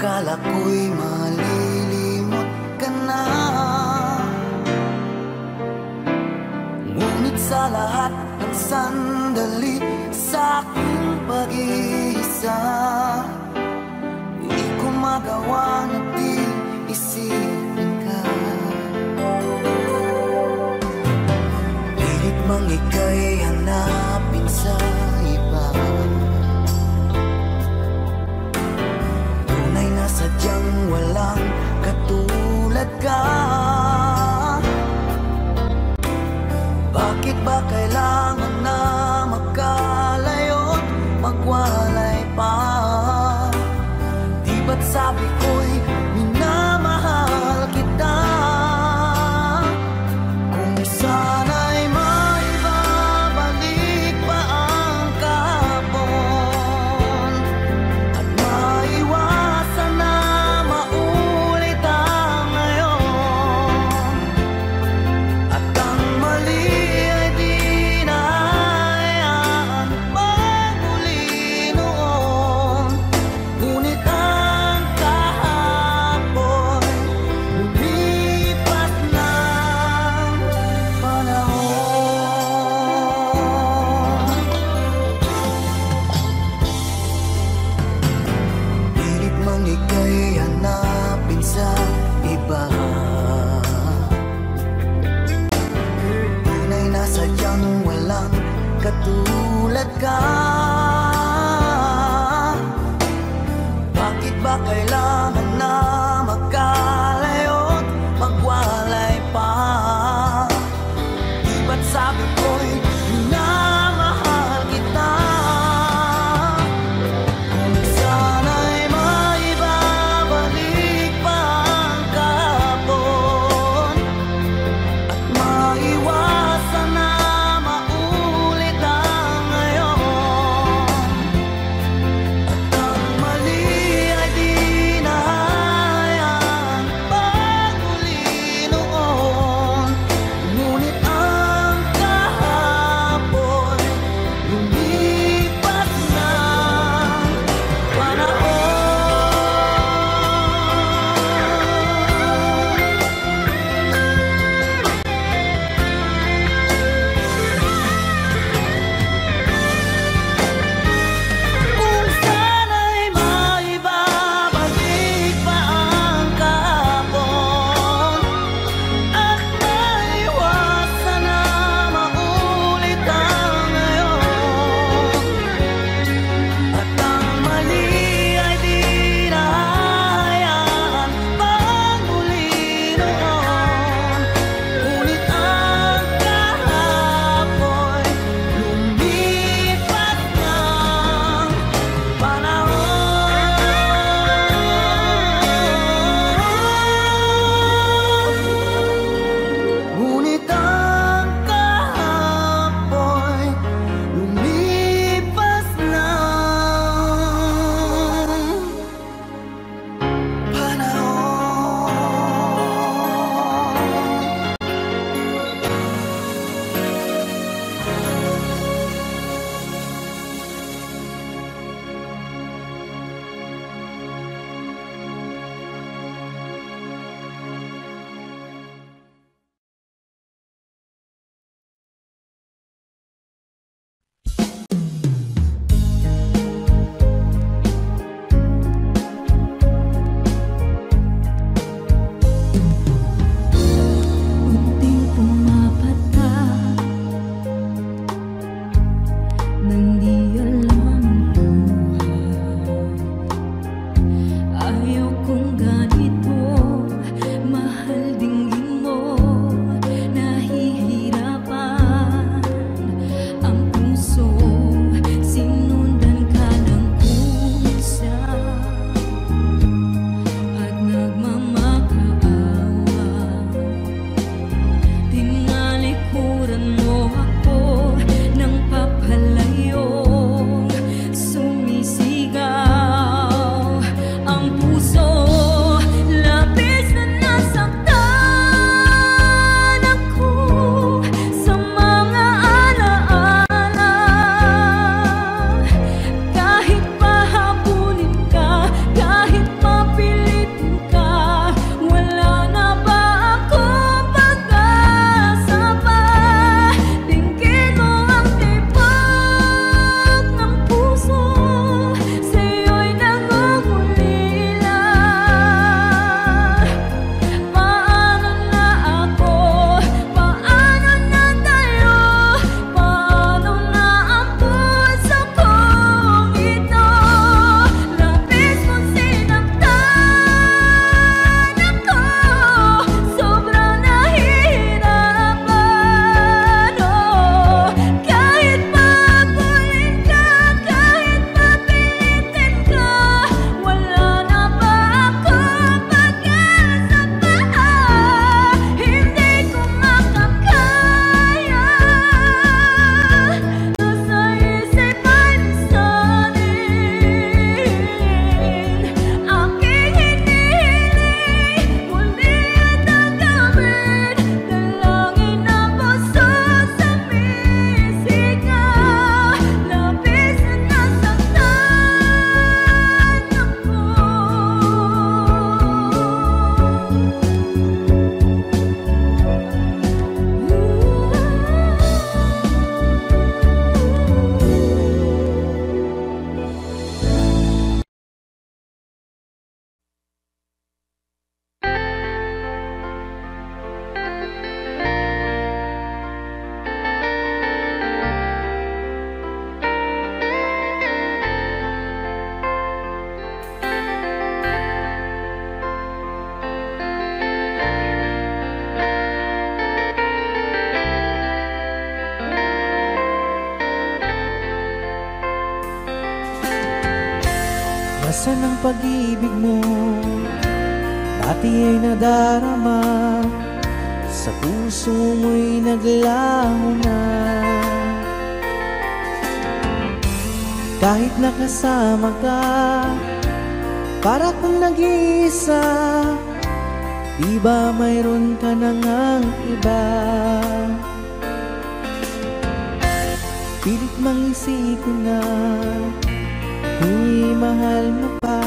Akala ko'y malilimot ka na, ngunit sa lahat ng sandali sa aking pag-iisa, di ko magawa na di isipin ka. Pilit mang ika'y hanapin sa iba, tunay na sadyang walang katulad ka. Bakit ba kailangan na magkalayo't magwalay pa? Di ba't sabi ko'y minamahal kita? Kung sana'y maibabalik pa ang kahapon at maiwasan na maulit ang ngayon, at ang mali ay di na hayaan magmuli noon, ngunit ang kahapon lumipas ng panahon. Pilit mang ika'y hanapin sa iba, tunay na sadyang walang katulad ka. Bakit ba kailangan na magkalayo't magwalay pa? Di ba't sabi ko'y minamahal kita? Kung sana'y maibabalik pa ang kahapon at maiwasan na maulit ang ngayon, at ang mali ay di na Nasaan ang pag-ibig mo? Dati ay nadarama, sa puso mo'y naglaho na. Kahit nakasama ka, para kung nag-iisa, di ba mayroon ka na ngang iba? Pilit mang isipin na kung mahal mo pa,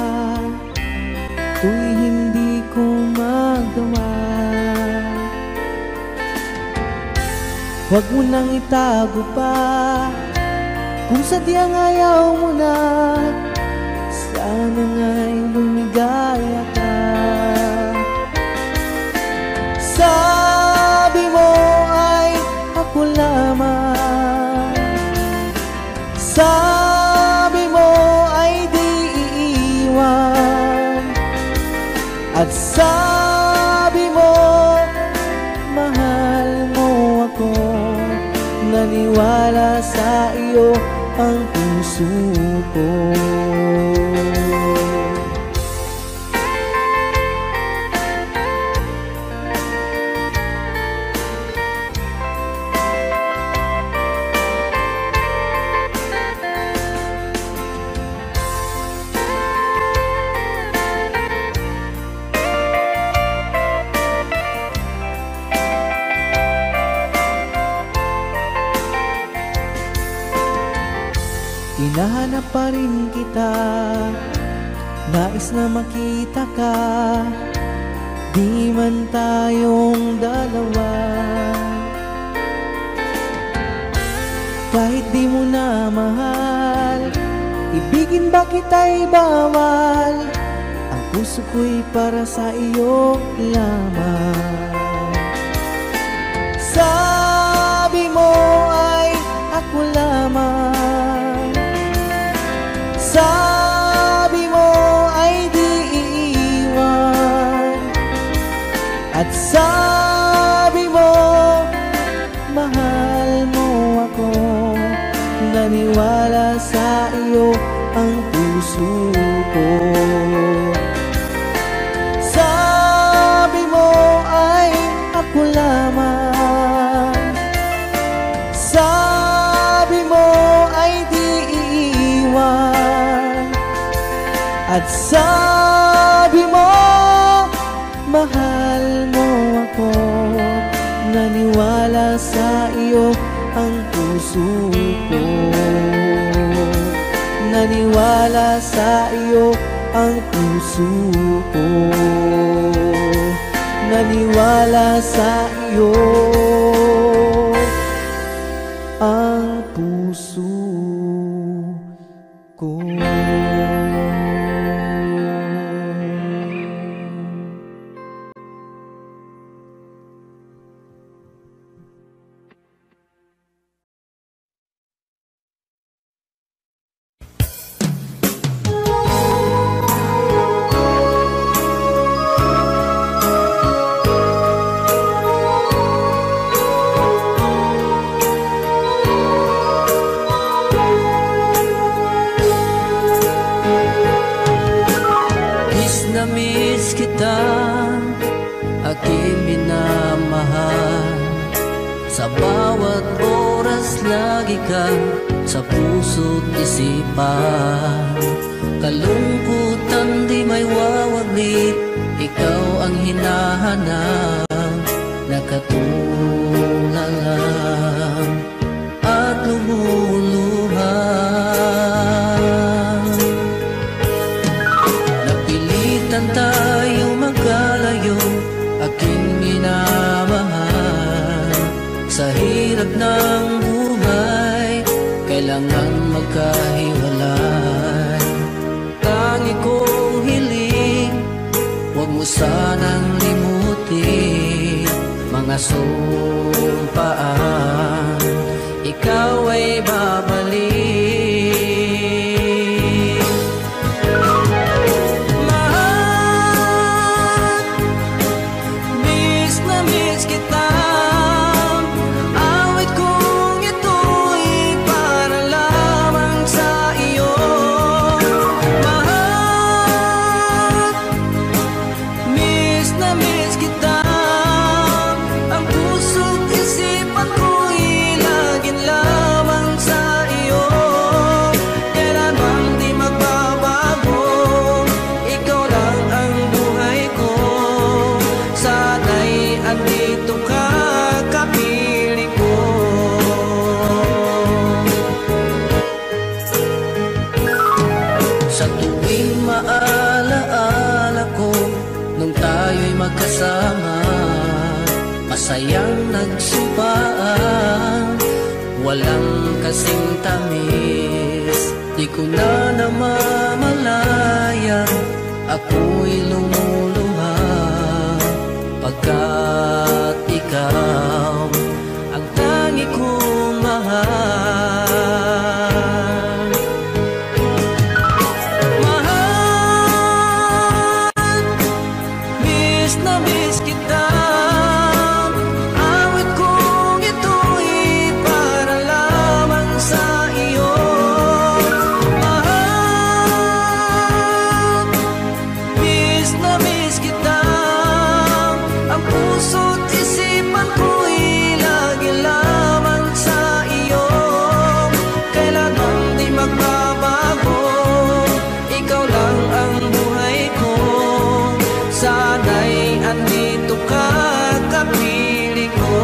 to'y hindi ko magawa. Huwag mo nang itago pa, kung sadyang ayaw mo na, sana nga'y lumigaya ka. Sabi mo ay ako lamang, sabi mo ay di iiwan, at sabi mo mahal mo ako. Naniwala sa iyo ang puso ko. Hinahanap pa rin kita, nais na makita ka, di man tayong dalawa. Kahit di mo na mahal, ibigin ba kita'y bawal? Ang puso ko'y para sa iyo lamang. Sabi mo ay ako lamang, sabi mo ay di iiwan, at sabi mo mahal mo ako. Naniwala sa iyo ang puso ko. Sabi mo ay ako lamang, sabi mo ay di iiwan, at sabi mo mahal mo ako. Naniwala sa iyo ang puso ko. Naniwala sa iyo ang puso ko. Naniwala sa iyo ang puso ko. Miss kita, aking minamahal. Sa bawat oras lagi ka sa puso't isipan. Kalungkutan di may wawaglit, ikaw ang hinahanap. Nakatulala at lumuluhan. Napilitan tayo magkalayo, aking minamahal. Sa hirap ng buhay, kailangan magkahiwalay. Tangi kong hiling, huwag mo sanang limutin mga sumpaan, ikaw ay babalik. Mahal, miss na miss kita. Awit kong ito'y para lamang sa iyo. Mahal, kasing tamis. Di ko na namamalayan, ako'y lumuluha, pagkat ikaw ang tangi kong mahal. Mahal, miss na miss kita. Awit kong ito'y para lamang sa iyo. Mahal, miss na miss kita. Ang puso't isipan ko'y lagi lamang sa iyo. Kailanman di magbabago, ikaw lang ang buhay ko. Sana'y andito ka, kapiling ko.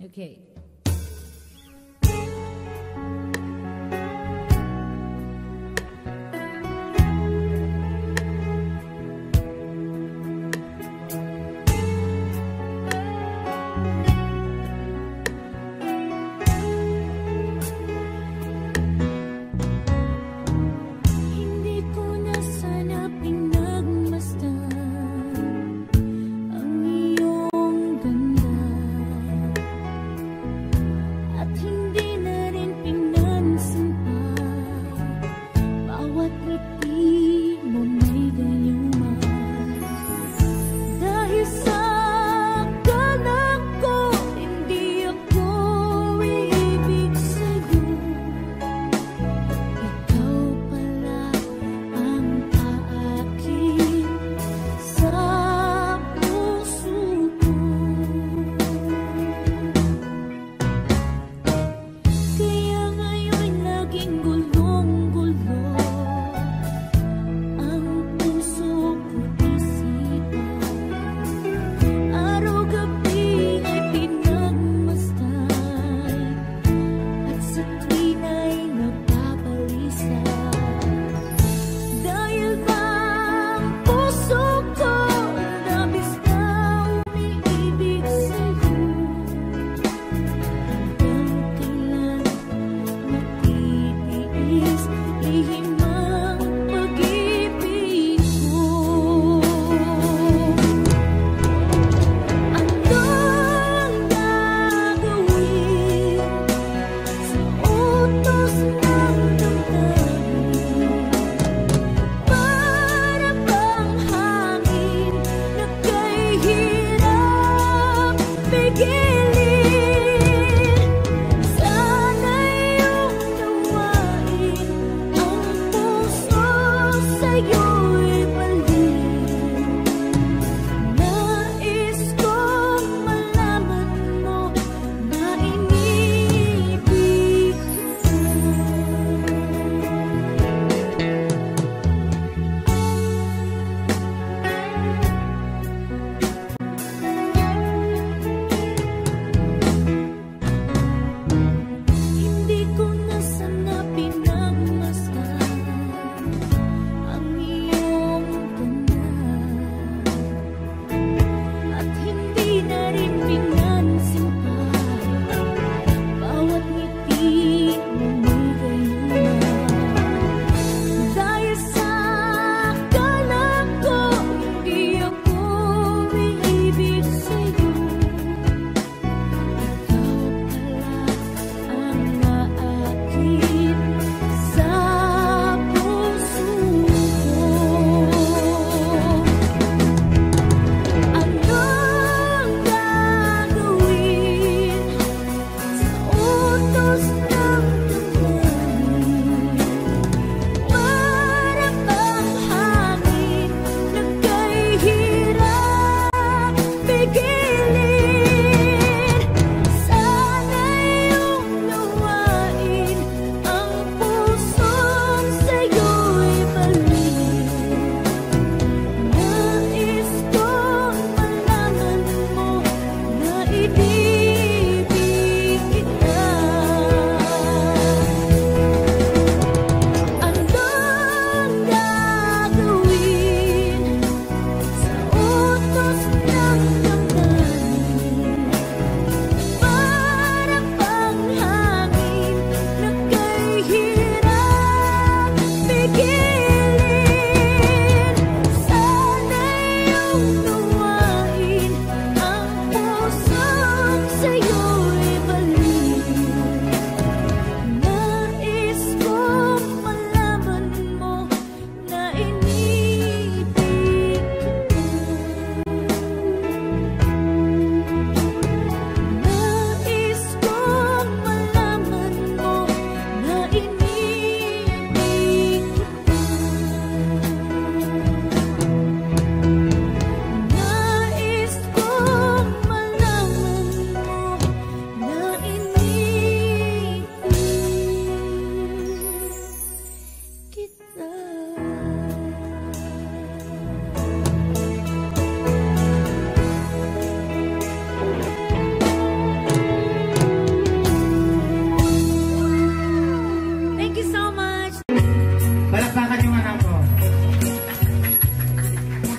Okay. Hindi ko na sana pinagmasdan ang iyong ganda.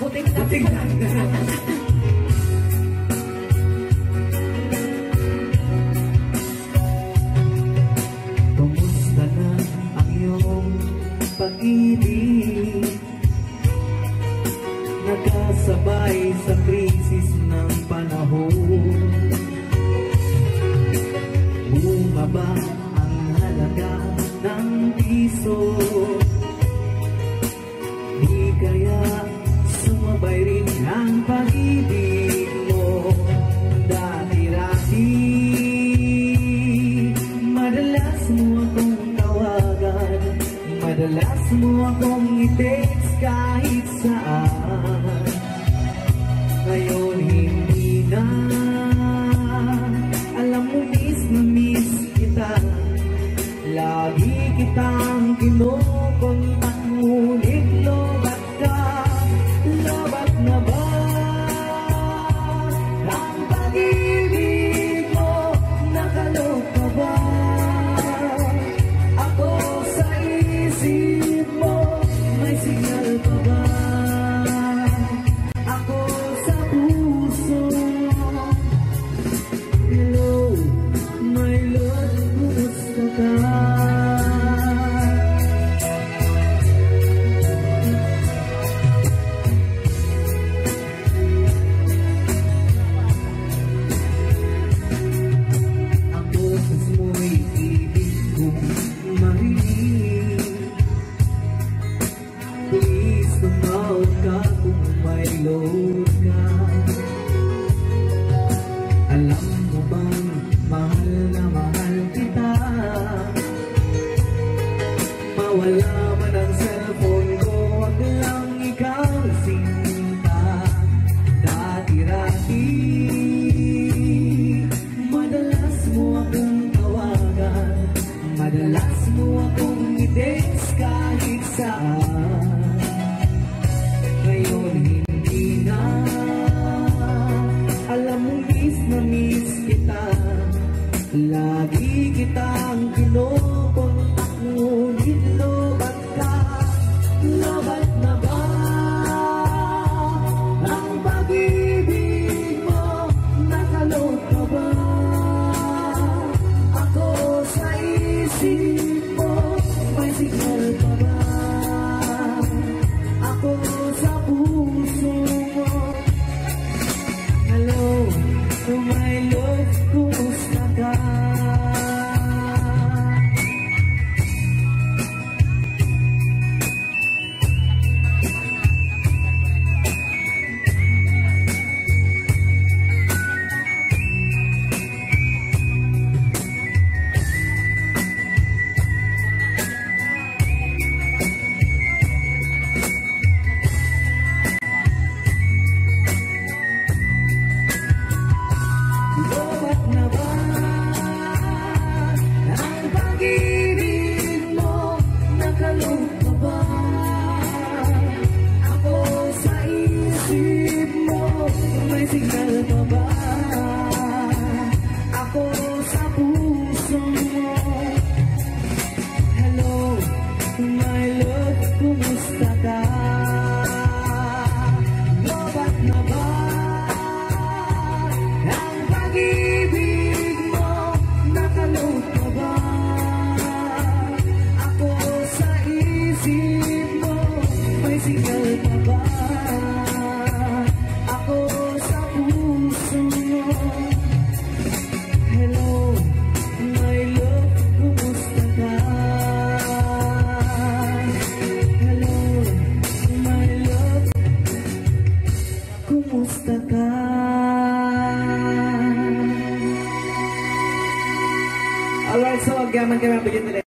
Putik na. Kumusta na ang iyong pag-ibig? Nagkasabay sa krisis ng panahon. Bumaba ang halaga ng piso. Di kaya sumabay rin ang pag-ibig mo. Dati-dati madalas mo akong tawagan, madalas mo akong i-text kahit saan. Ngayon hindi na, alam mo miss na miss kita. Lagi kitang kinukontak, ngunit lobat ka. Lobat na ba ang pag-ibig mo? Nakalok ka ba ako sa isip mo? May signal pa ba ako sa puso mo? Hello, my love, kumusta ka? Ang boses mo'y ibig kong marinig. Please tumawag ka kung may load ka. Alam mo bang mahal na mahal kita? Mawala man ang cellphone ko, wag lang ikaw sinta. Dati-dati madalas mo akong tawagan, madalas mo akong i-text kahit saan. Ngayon hindi na, alam mo miss na miss kita. Lagi kitang kinukontak, ngunit lobat ka. Lobat na ba ang pag-ibig mo? Nakalot ka ba ako sa isip mo? May signal pa ba ako sa puso mo? Hello, to my love, kumusta ka? Lobat na ba ang pag-ibig mo? Nakalot ka ba ako sa isip mo? May signal pa ba ako sa puso mo? Hello, my love, kumusta ka? Lobat na ba ang pag-ibig mo? Nakalot ka ba ako sa isip mo? May signal pa ba ako sa puso mo? Hello, my love, kumusta ka? Hello, my love, kumusta ka? Alright, so agaman kami begin today.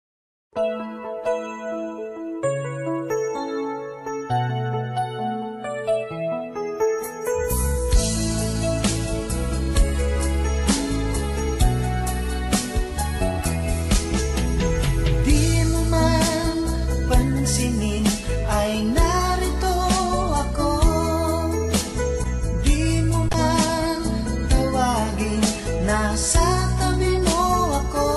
Di mo man pansinin ay narito ako. Di mo man tawagin, nasa tabi mo ako.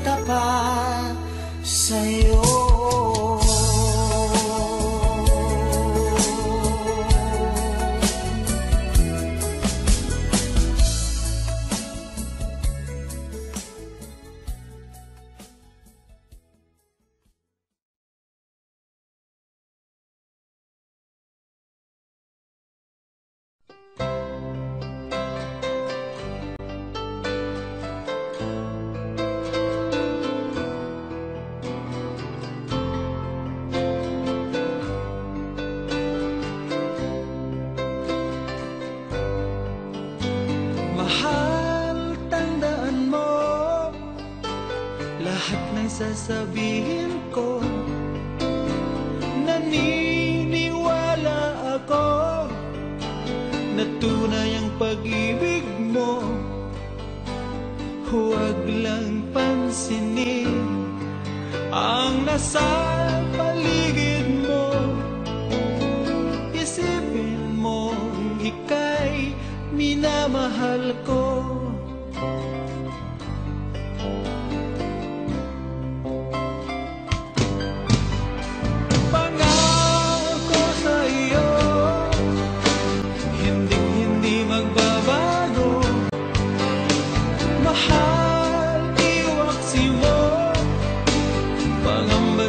kita pa sa'yo. Sasabihin ko, naniniwala ako na tunay ang pag-ibig mo. Huwag lang pansinin ang nasa paligid mo. Isipin mo ika'y minamahal ko.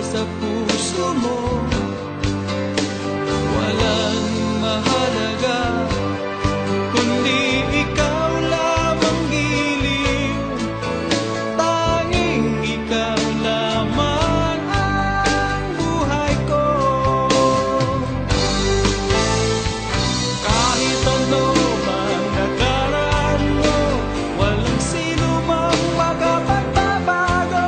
Sa puso mo, walang mahalaga kundi ikaw lamang giliw. Tanging ikaw lamang ang buhay ko. Kahit ano man nakaraan mo, walang sino mang makapagbabago.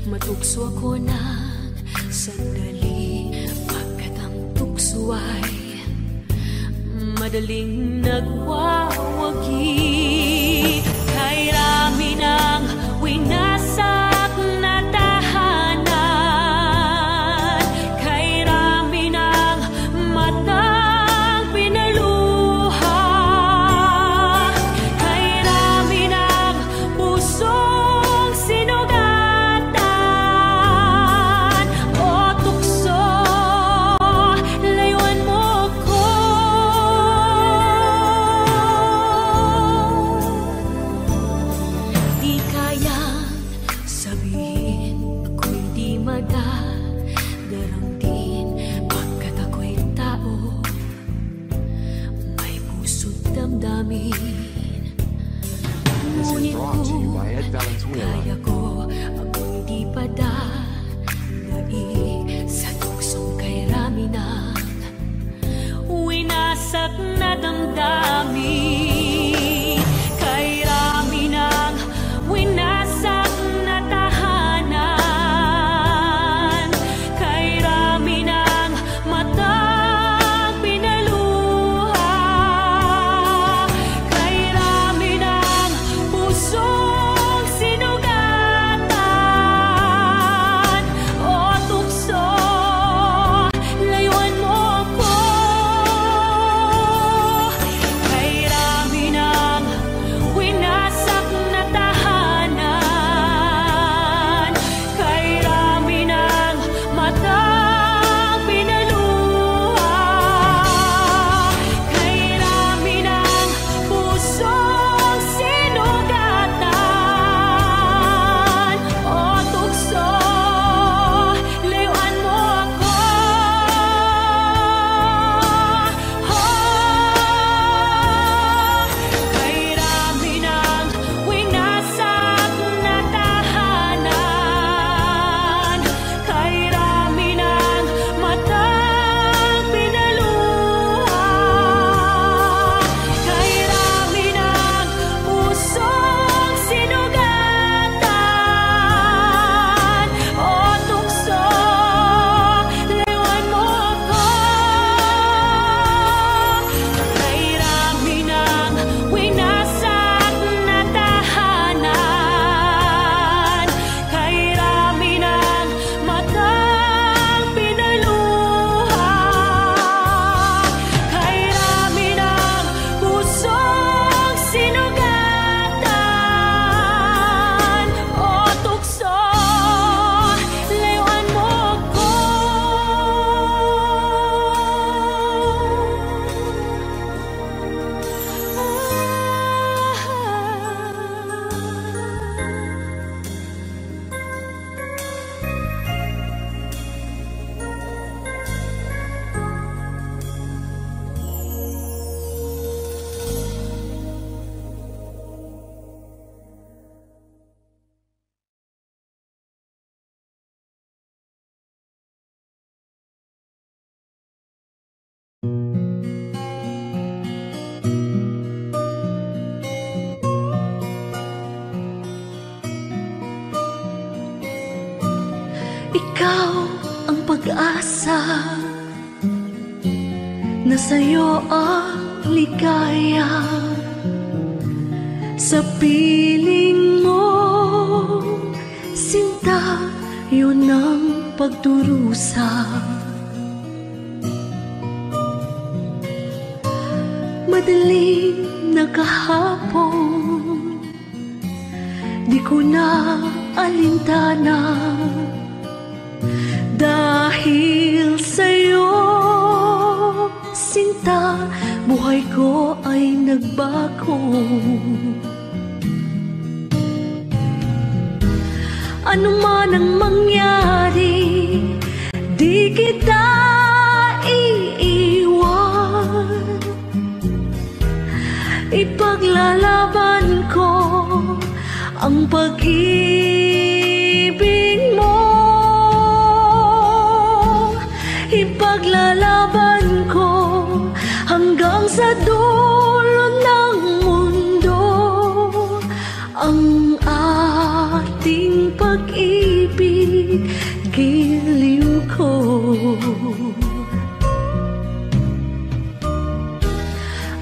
Matukso ako ng sandali, pagkat ang tukso ay madaling nagwawagi. Kay rami ng winasak na tahanan, kay rami ng matang pinaluha, kay rami ng pusong sinugatan. O tukso, layuan mo ko. Di kayang sabihin ako'y di madaramdin, pagkat ako'y tao, may puso't damdamin. Ngunit kung kaya ko, ako'y di padadai sa tuksong kay rami ng winasak na damdamin. Kay rami ng winasak na tahanan, kay rami ng matang pinaluha, kay rami ng pusong sinugatan. O tukso, layuan mo ko. Kay rami ng winasak na tahanan, kay rami ng matang pinaluha, kay rami ng pusong sinugatan. O tukso, layuan mo ako. Kay rami ng winasak na tahanan, kay rami ng matang pinaluha, kay rami ng pusong sinugatan. O tukso, layuan mo ako. Kay rami ng winasak na tahanan, kay rami ng matang pinaluha, kay rami ng pusong sinugatan. O tukso, layuan mo ko. Ikaw ang pag-asa, na sa'yo ang ligaya. Sa piling mo, sinta, yun ang pagdurusa. Madaling nakahapon, di ko na alintana. Dahil sa'yo, sinta, buhay ko ay nagbago. Ano man ang mangyari, di kita iiwan. Ipaglalaban ko ang pag-ibig mo. Ipaglalaban ko hanggang sa dulo ng mundo ang ating pag-ibig. giliw ko.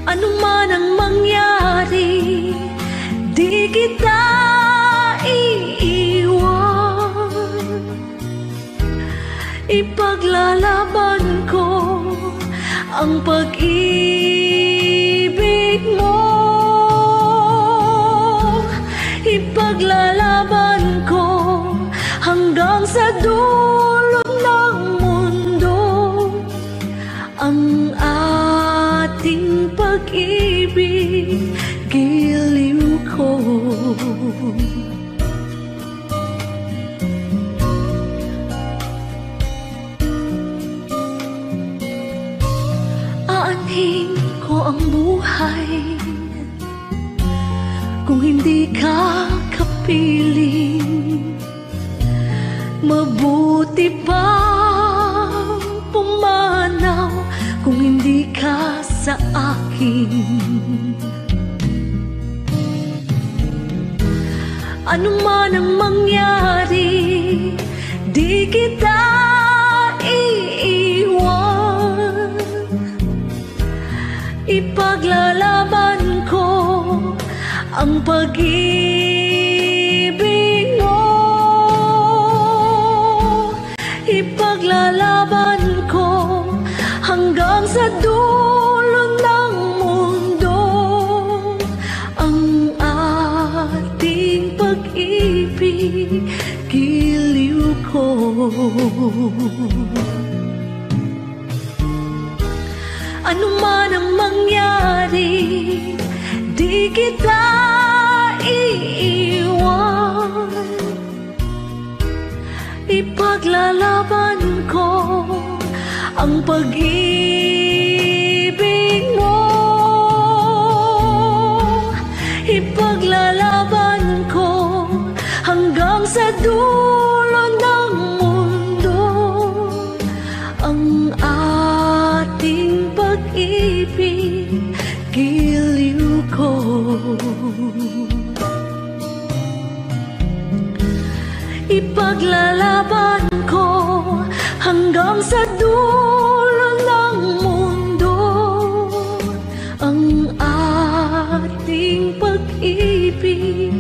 Ano man ang mangyari, di kita iiwan. Ipaglalaban ko ang pag-ibig mo. Ipaglalaban ko hanggang sa dulo ng mundo ang ating pag-ibig, giliw ko. Aanhin ko ang buhay kung hindi ka kapiling. Mabuti pa pumanaw kung hindi ka sa akin. Ano man ang mangyari, di kita iiwan. Ipaglalaban ko ang pag-ibig mo. Ipaglalaban ko hanggang sa dulo ng mundo ang ating pag-ibig, giliw ko. Ano man ang mangyari, di kita iiwan. Ipaglalaban ko ang pag-ibig mo. Ipaglalaban ko hanggang sa dulo ng mundo ang ating pag-ibig, giliw ko. Ipaglalaban ko hanggang sa dulo ng mundo ang ating pag-ibig,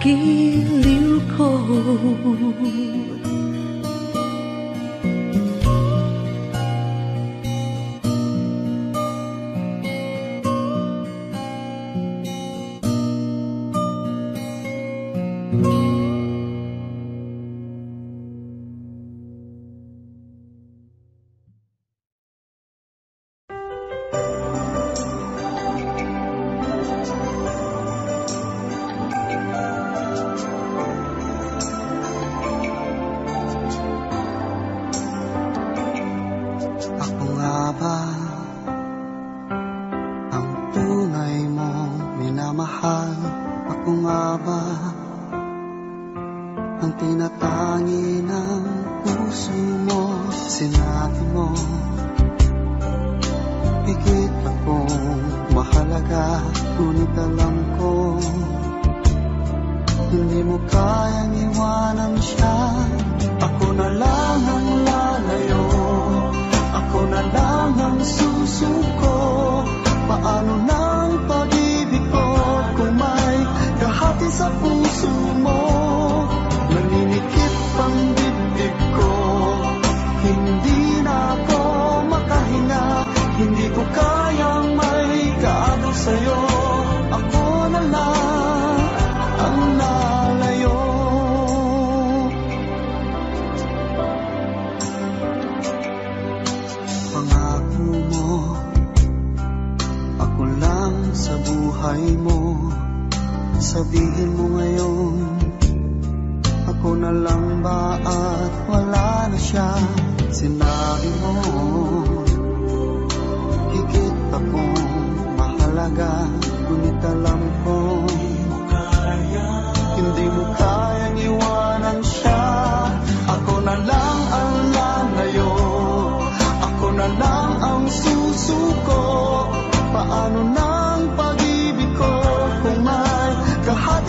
giliw ko.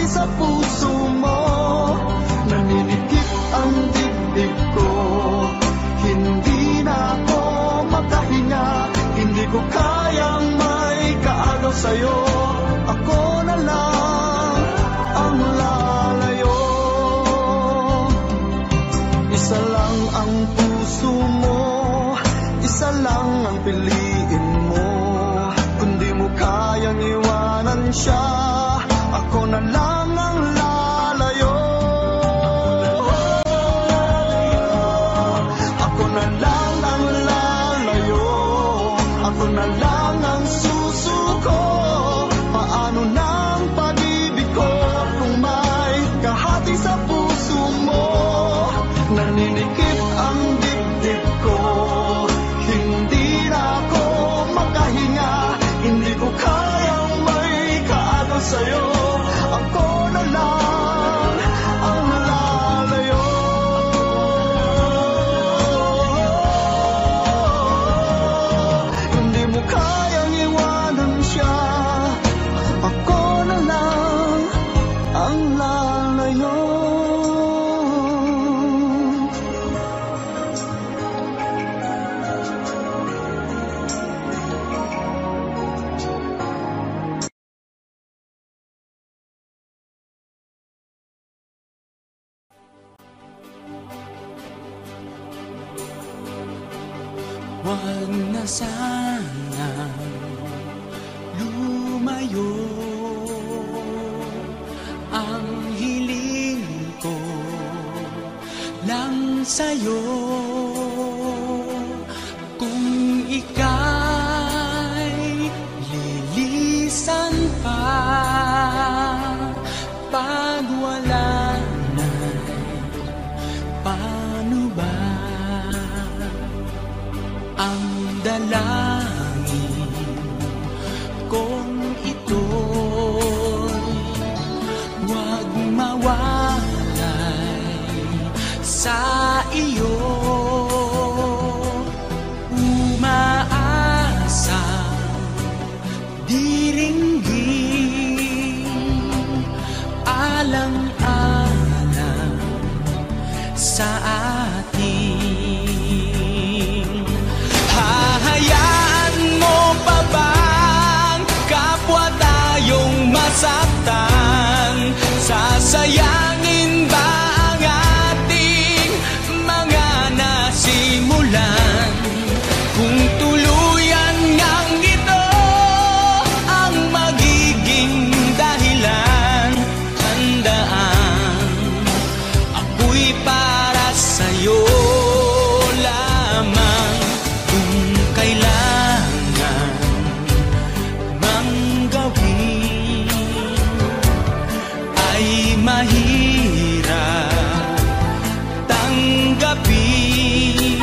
Sa puso mo, naninikip ang dibdib ko kayang may kaagaw sa'yo. Ako na lang ang lalayo. Isa lang ang puso mo, isa lang ang piliin mo. Kung di mo kayang iwanan siya, ako na lang ang lalayo. Ako na lang ang lalayo. Ako na lang ang susuko. Paano na ang pag-ibig ko kung may kahati sa puso mo? Naninikip ang dibdib ko, hindi na ako makahinga. Hindi ko kayang may kaagaw sa'yo. Ako na lang ang lalayo. Hindi mo kayang iwanan siya, ako na lang ang lalayo. Huwag na sana lumayo. Ang hiling ko lang sa'yo. Kung ika'y lilisan pa, pag wala na, paano ba? Ang dalangin kong ito'y huwag mawalay sa iyo. Umaasa, diringgin, alang-alang sa atin. Hahayaan mo pa bang kapwa tayong masaktan? Sasayangin ba ang ating mga nasimulan? Kung tuluyan ngang ito ang magiging dahilan, tandaan, ako'y para sa'yo lamang. Kailangan mang gawin ay mahirap tanggapin.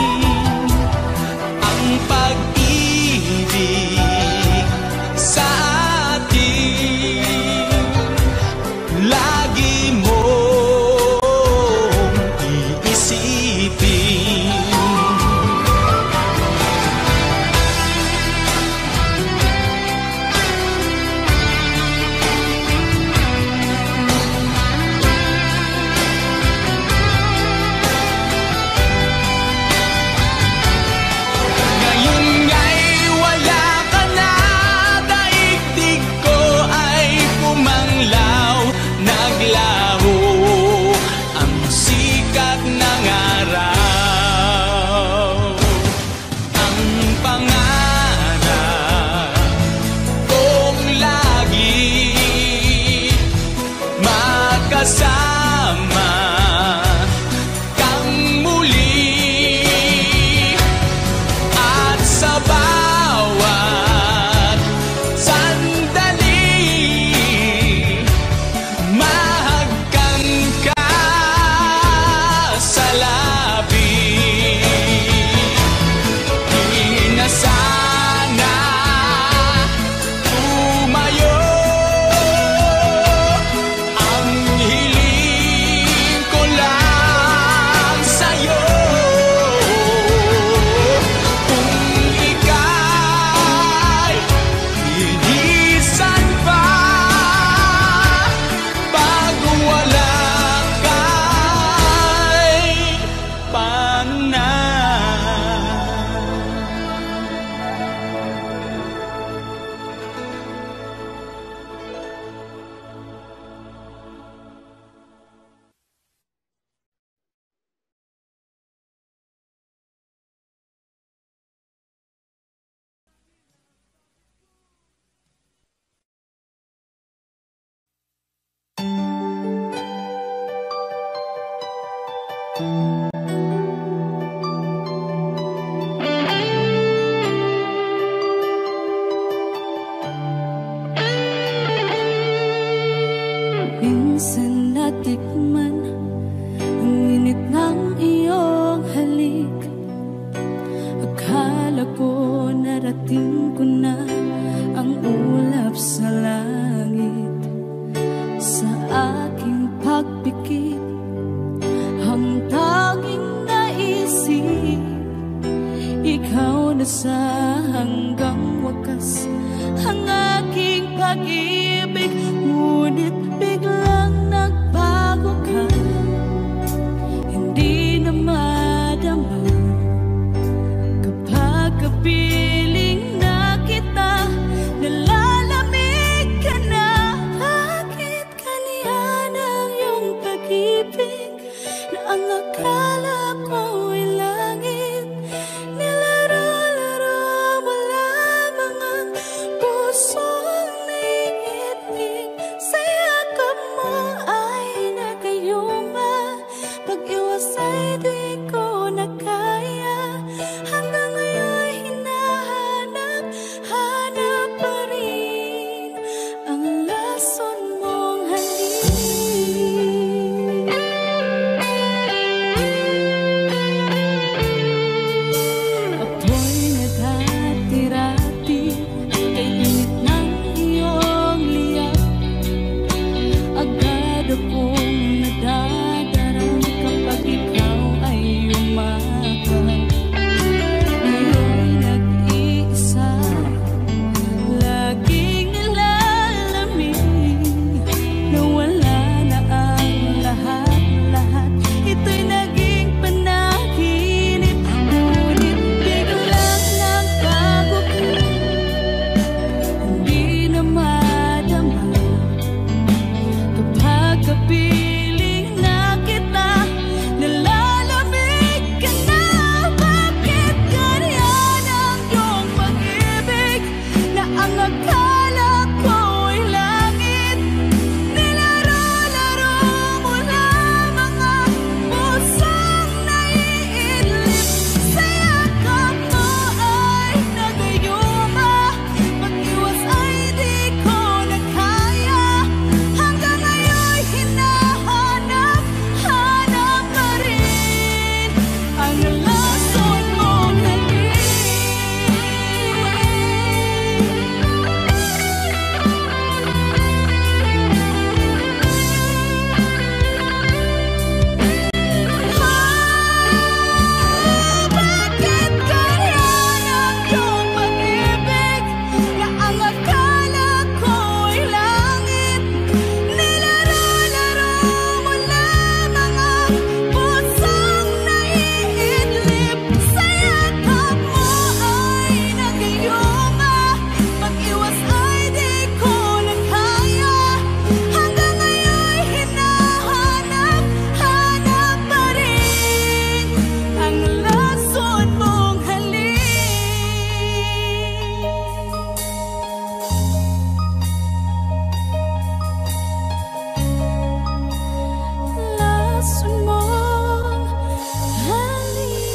Ang pag-ibig sa atin lagi mong iisipin. Kasama kang muli at sa bawat sandali mahagkan ka sa labi. Di na sana tumayo ang hiling Minsan natikman ang init ng iyong halik. Akala ko narating ko na ang ulap sa langit. Sa aking pagpikit, ang tanging naisip, ikaw na sa hanggang wakas ang aking pag-ibig. Ngunit biglang nagbago ka, hindi na madama. Kapag kapiling na kita, nalalamig ka na. Bakit ganyan ang iyong pag-ibig, na ang akala ko'y langit? Nilaro-laro mo lamang ang pusong naiinig. Sa yakap mo ay nagayuma, pag-iwas ay di ko na kaya. Hanggang ngayon hinahanap pa rin ang lason mong halik. Apoy na dati-rati, kay init ng iyong liyak. Agad akong nadadarang kapag ikaw ay umakap. Ngayon nag-iisa, laging nilalamig. Nawala na ang lahat-lahat, ito'y naging panaginip. Ngunit biglang nagbago ka, hindi na madama. Kapag kapiling na kita, nalalamig ka na. Bakit ganyan ang iyong pag-ibig, na ang akala ko'y langit? Nilaro-laro mo lamang ang pusong naiidlip. Sa yakap mo ay nagayuma, pag-iwas ay di ko na kaya. Hanggang ngayon hinahanap pa rin ang lason mong halik. Bakit ganyan ang iyong pag-ibig, na ang akala ko'y langit? Nilaro-laro mo lamang ang pusong naiidlip. Sa yakap mo ay nagayuma, pag-iwas ay di ko na kaya. Hanggang ngayon hinahanap pa rin ang lason mong halik. Lason mong halik.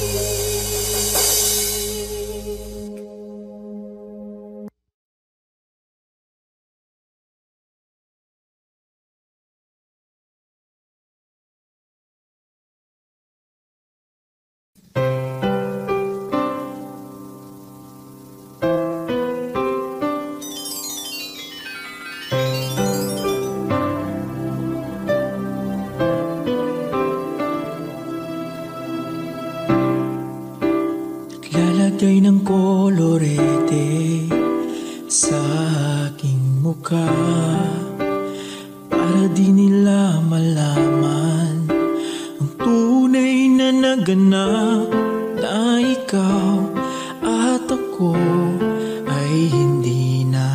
Lalagay ng kolorete sa aking mukha, para di nila malaman ang tunay na naganap, na ikaw at ako ay hindi na.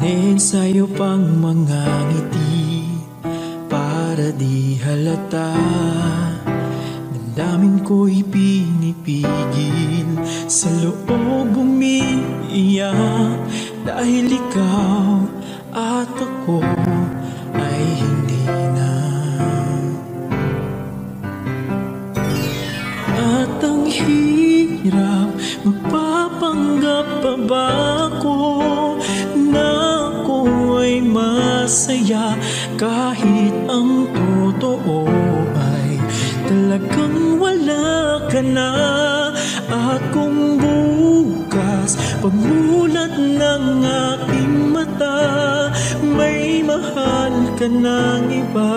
Ine-ensayo pang mga ngiti para di halata. Damdamin ko'y pinipigil, sa loob umiiyak, dahil ikaw at ako ay hindi na. At ang hirap magpapanggap pa ba ako na ako ay masaya kahit ang totoo ay talagang wala ka na? At kung bukas pagmulat ng aking mata may mahal ka ng iba,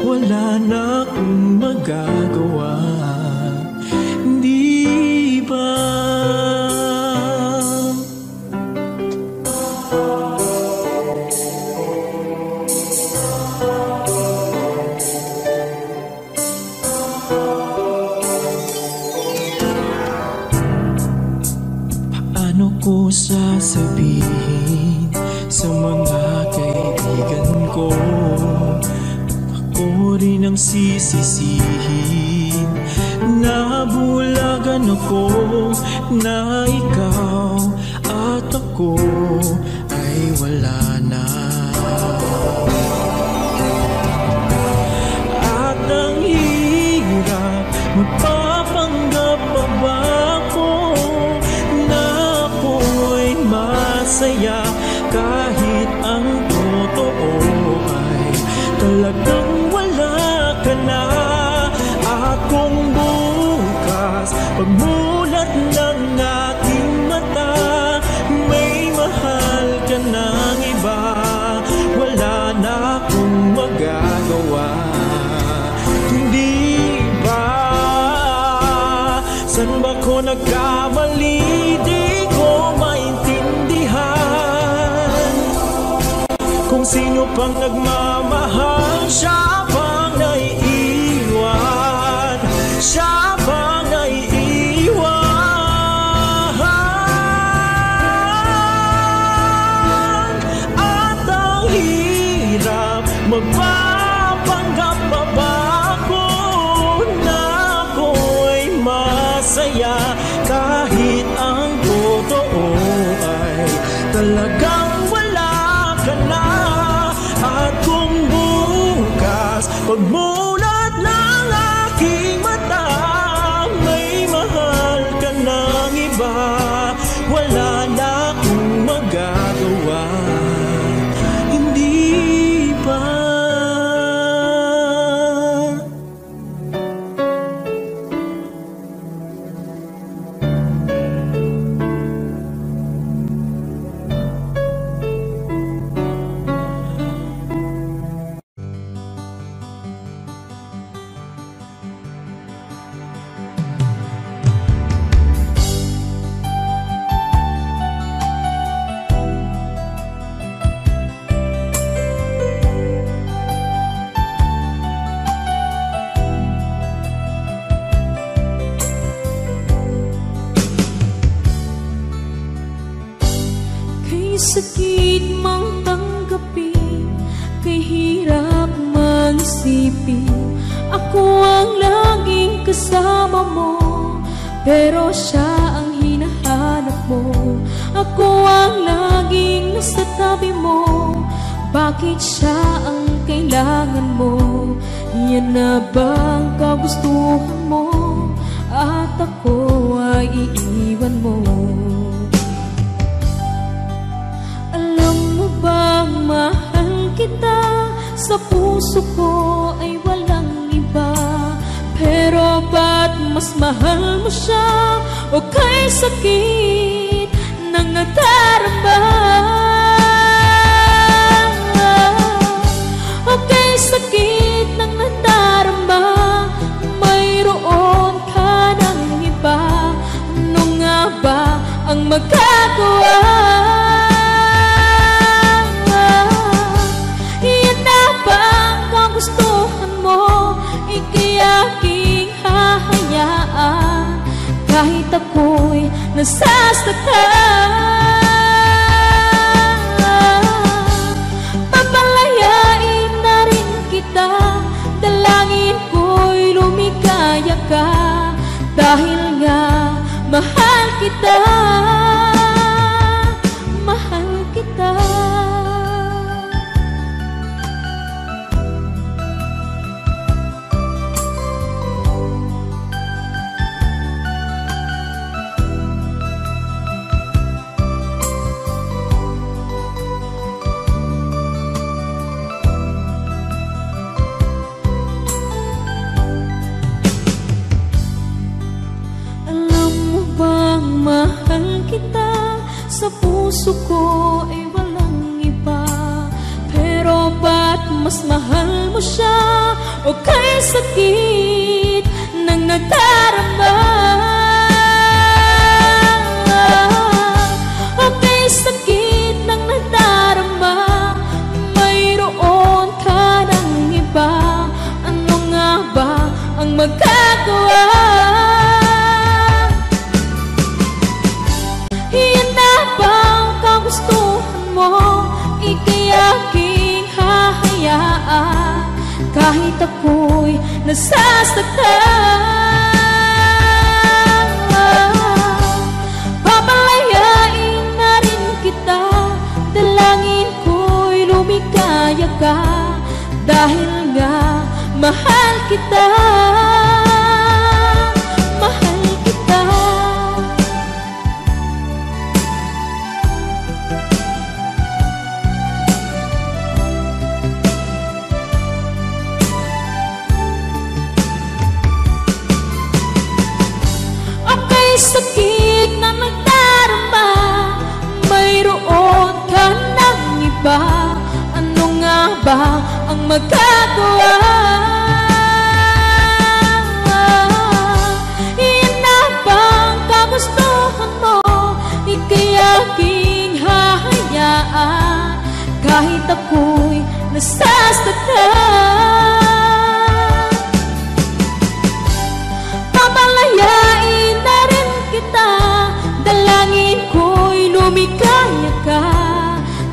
wala na akong magagawa, di ba? Paano ko sasabihin sa mga kaibigan ko? Ako rin ang sisisihin. Nabulagan ako na ikaw at ako ay wala na. At ang hirap, magpapanggap pa ba ako na ako ay masaya kahit ang totoo ay talagang wala ka na? At kung bukas pagmulat ng aking mata may mahal ka ng iba, wala na akong magagawa, hindi ba? San ba ko nagkamali? Di ko maintindihan kung sino pang nagmamahal, siya pang naiiwan, siya pang naiiwan. At ang hirap, magpapanggap pa ba ako na ako ay masaya kahit ang totoo ay talagang wala ka na? At kung bukas pagmulat ng aking mata may mahal ka ng iba, wala na akong magagawa, hindi ba? Kay sakit mang tanggapin, kay hirap mang isipin, ako ang laging kasama mo, pero siya ang hinahanap mo. Ako ang laging nasa tabi mo, bakit siya ang kailangan mo? Yan na bang kagustuhan mo? At ako ay iiwan mo. Alam mo bang mahal kita, sa puso ko ay walang iba, pero ba't mas mahal mo siya? O kay sakit ng nadarama, o kay sakit ng nadarama, mayroon ka ng iba. Ano nga ba ang magagawa? Yan na ba ang kagustuhan mo? Ika'y aking hahayaan kahit ako'y nasasaktan. Papalayain na rin kita, dalangin ko'y lumikaya ka, dahil nga mahal kita, mahal kita. sa puso ko ay walang iba. Pero ba't mas mahal mo siya o kay sakit ng nadarama? O kay sakit ng nadarama, mayroon ka ng iba. Ano nga ba ang magagawa? Iyan na ba ang kagustuhan mo? Ika'y aking hahayaan kahit ako'y nasasaktan. Papalayain na rin kita, dalangin ko'y lumikaya ka, dahil nga mahal kita. Mahal kita. Okay, sakit na nagdarama, mayroon ka ng iba. Ano nga ba ang magagawa? Iyan na ba ang kagustuhan mo? Ika'y aking hahayaan kahit ako'y nasasaktan. Papalayain na rin kita, dalangin ko'y lumikaya ka,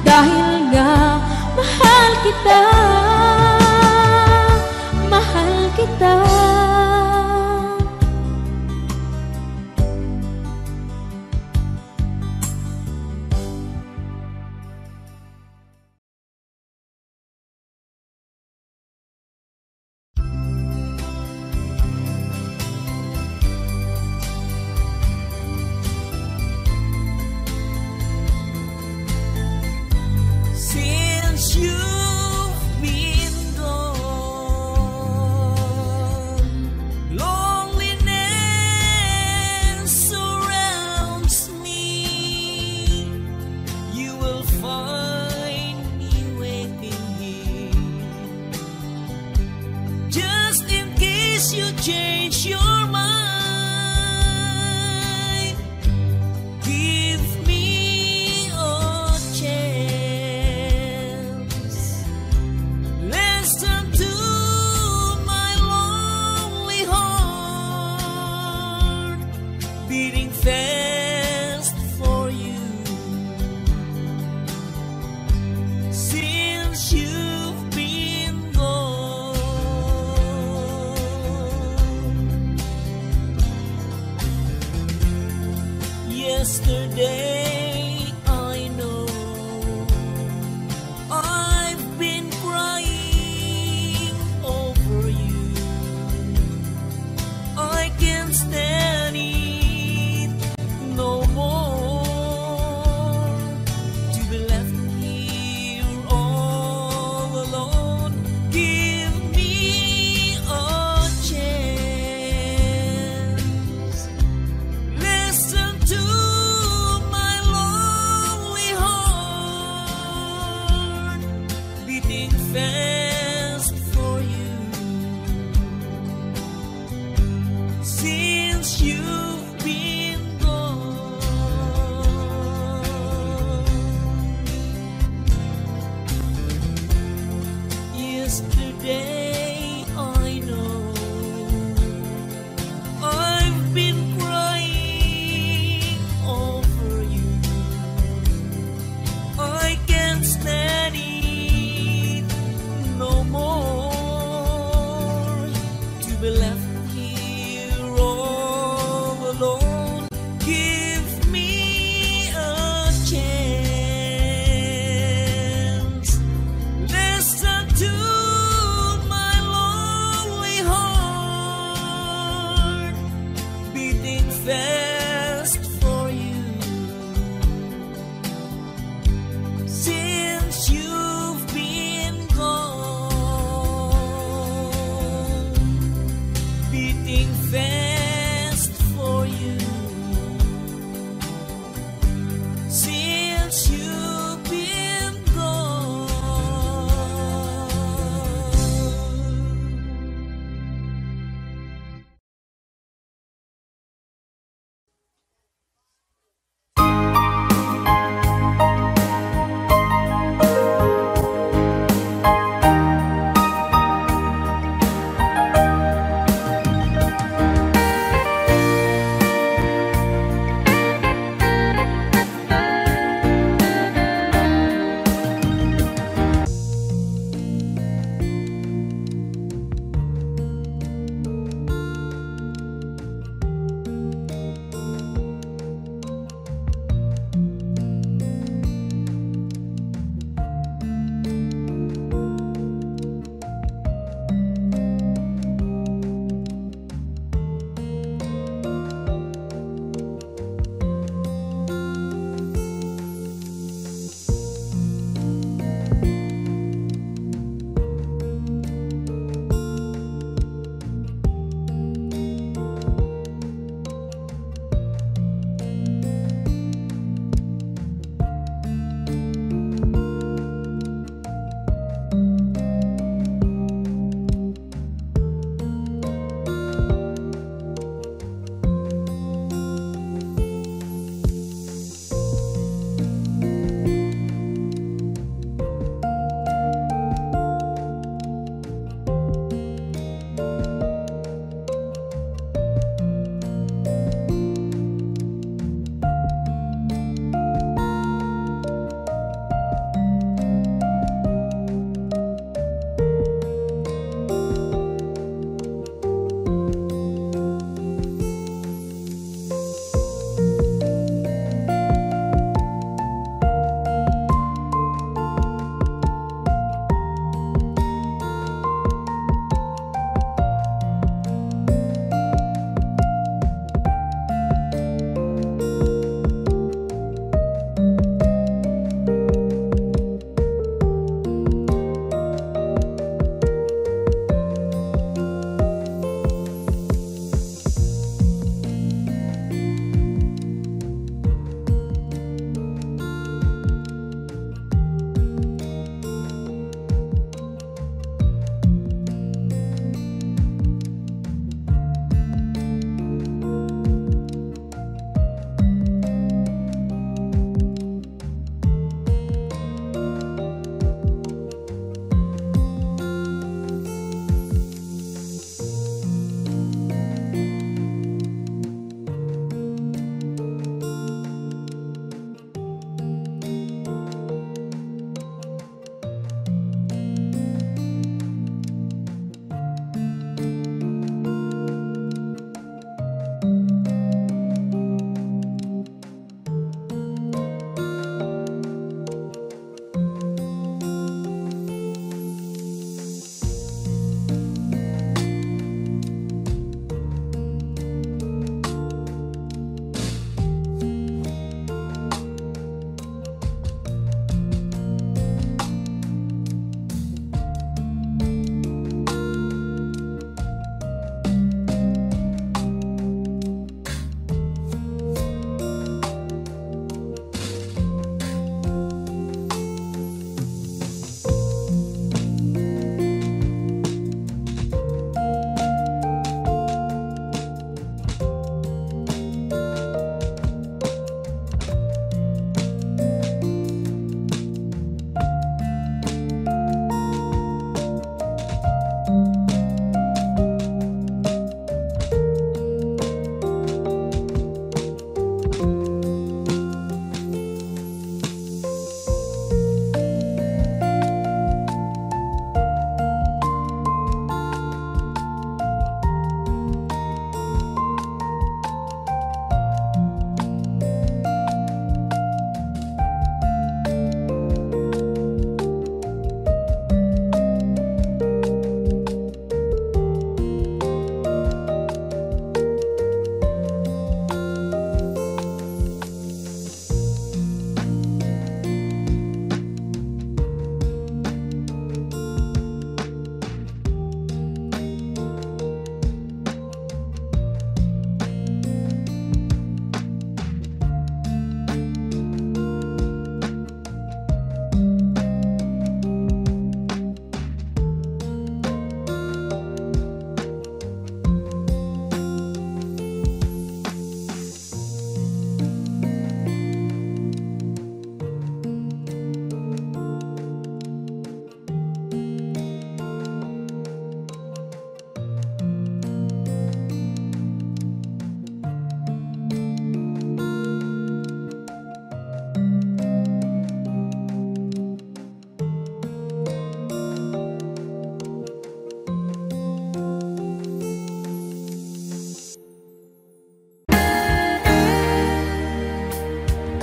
dahil nga mahal kita. Mahal kita. Since you've been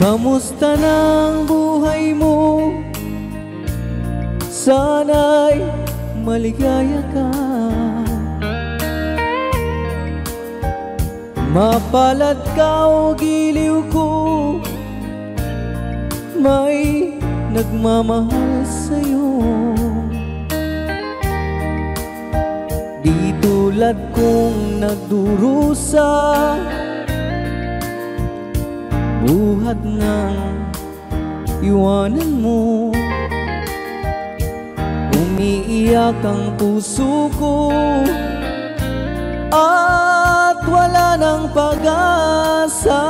Kamusta ng buhay mo? Sana'y maligaya ka. Mapalad ka o giliw ko, may nagmamahal sa'yo. Di tulad kong nagdurusa, buhat ng iwanan mo. Umiiyak ang puso ko at wala ng pag-asa.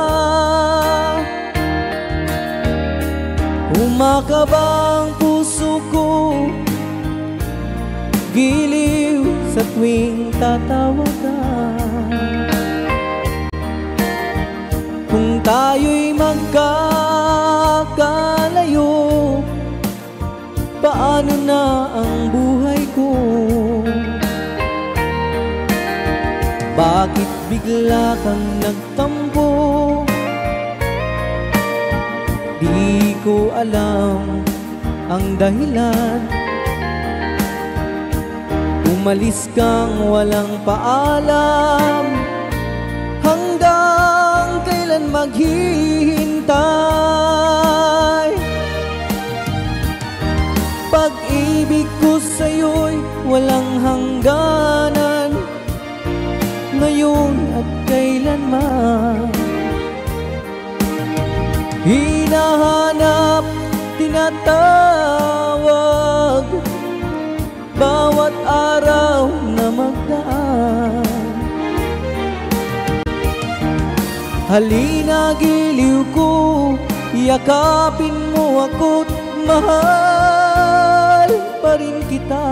Umakaba ang puso ko, giliw sa tuwing tatawag ka. Kung tayo'y magkakalayo, paano na ang buhay ko? Bakit bigla kang nagtampo? Di ko alam ang dahilan. Umalis kang walang paalam, hanggang kailan maghihintay? Pag-ibig ko sa'yo'y walang hangganan, ngayon at kailanman. Hinahanap, tinatawag, bawat araw na magdaan. Halina giliw ko, yakapin mo ako't mahal pa rin kita.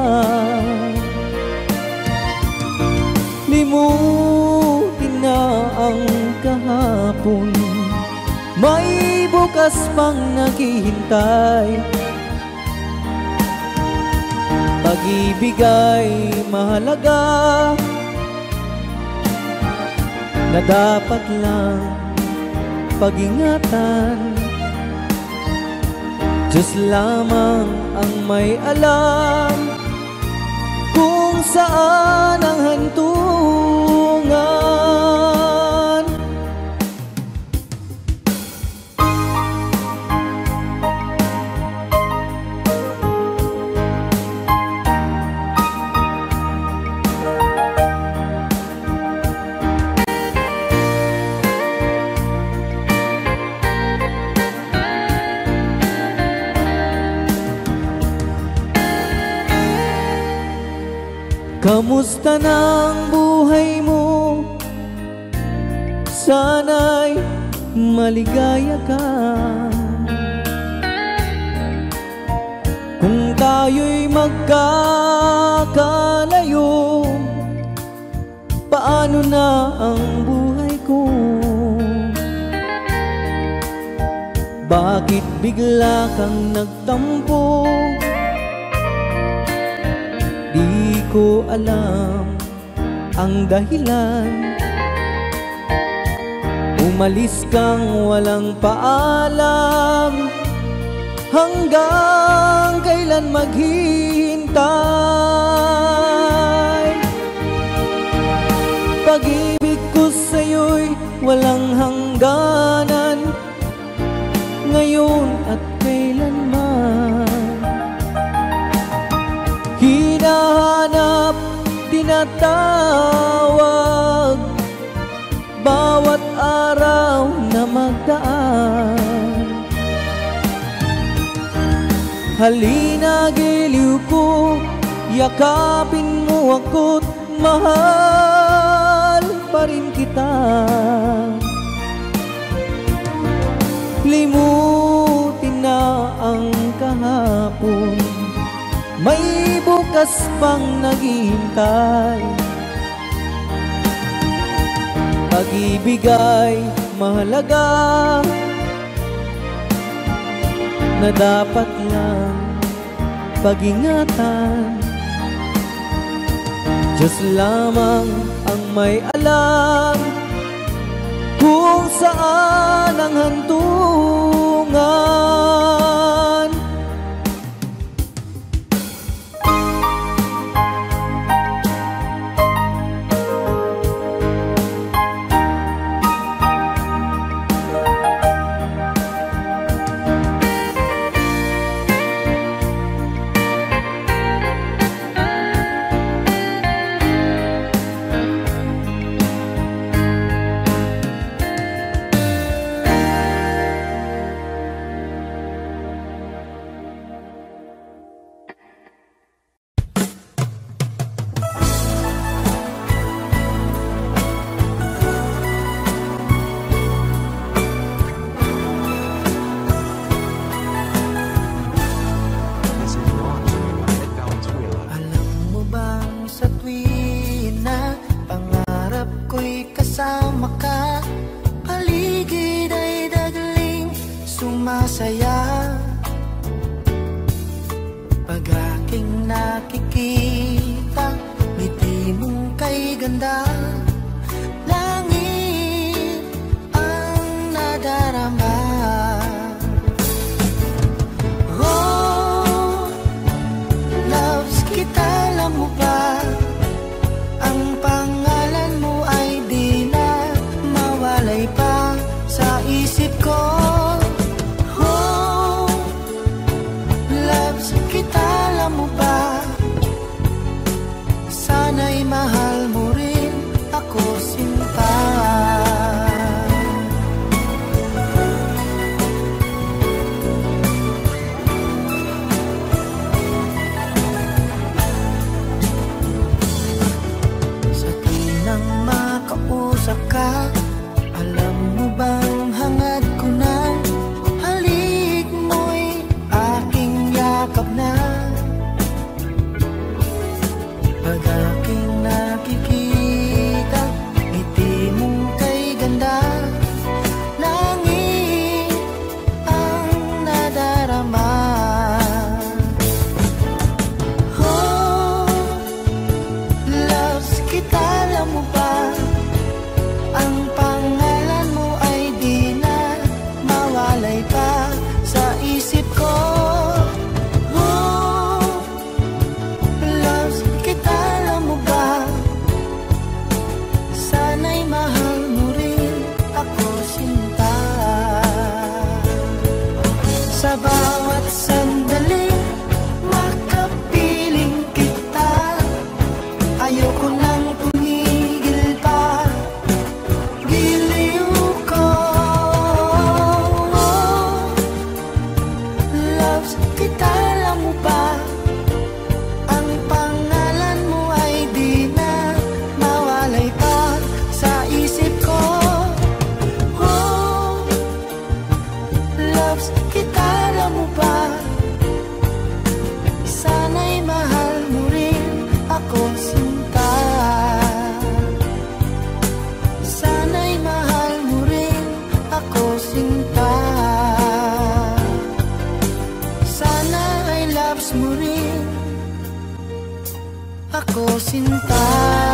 Limutin na ang kahapon, may bukas pang naghihintay. Pag-ibig ay mahalaga, na dapat lang pag-ingatan. Diyos lamang ang may alam kung saan ang hantungan. Kamusta ng buhay mo? Sana'y maligaya ka. Kung tayo'y magkakalayo, paano na ang buhay ko? Bakit bigla kang nagtampo? Di ko alam ang dahilan. Umalis kang walang paalam, hanggang kailan maghihintay? Pag-ibig ko sa'yo'y walang hangganan, ngayon at kailanman. Hinahanap, tinatawag, bawat araw na magdaan. Halina giliw ko, yakapin mo ako't mahal pa rin kita. Limutin na ang kahapon, may bukas pang naghihintay. Pag-ibig ay mahalaga, na dapat lang pag-ingatan. Diyos lamang ang may alam kung saan ang hantungan. Ako sinta.